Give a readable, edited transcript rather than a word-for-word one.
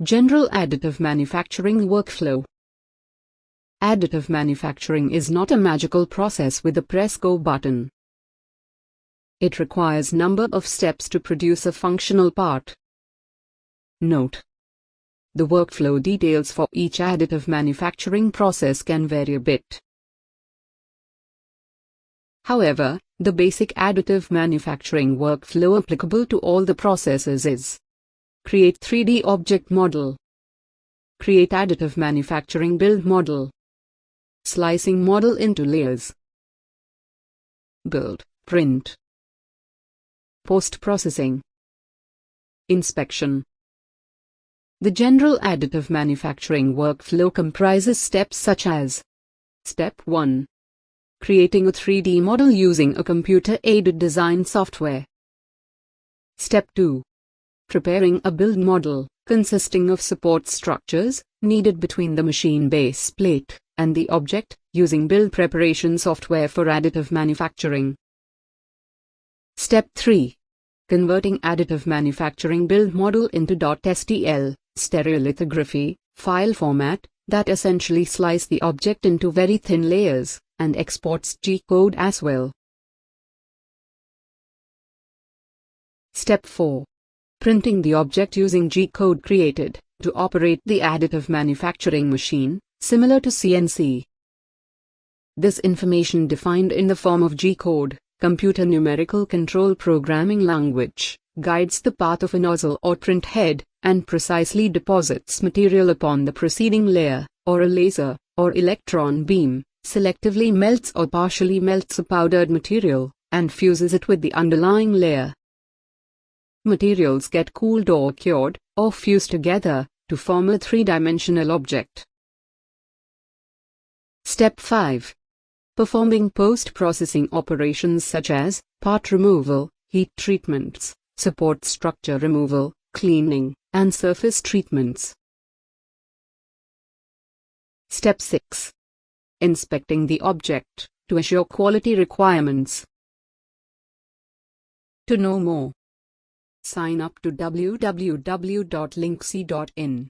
General Additive Manufacturing Workflow. Additive manufacturing is not a magical process with a press go button. It requires number of steps to produce a functional part. Note: the workflow details for each additive manufacturing process can vary a bit. However, the basic additive manufacturing workflow applicable to all the processes is: create 3D object model, create additive manufacturing build model, slicing model into layers, build, print, post-processing, inspection. The general additive manufacturing workflow comprises steps such as: Step 1. Creating a 3D model using a computer-aided design software. Step 2. Preparing a build model, consisting of support structures, needed between the machine base plate and the object, using build preparation software for additive manufacturing. Step 3. Converting additive manufacturing build model into .stl, stereolithography, file format, that essentially slice the object into very thin layers, and exports G-code as well. Step 4. Printing the object using G-code created to operate the additive manufacturing machine, similar to CNC. This information defined in the form of G-code, computer numerical control programming language, guides the path of a nozzle or print head, and precisely deposits material upon the preceding layer, or a laser, or electron beam, selectively melts or partially melts a powdered material, and fuses it with the underlying layer. Materials get cooled or cured, or fused together, to form a three-dimensional object. Step 5. Performing post-processing operations such as part removal, heat treatments, support structure removal, cleaning, and surface treatments. Step 6. Inspecting the object to assure quality requirements. To know more, sign up to www.lynxe.in.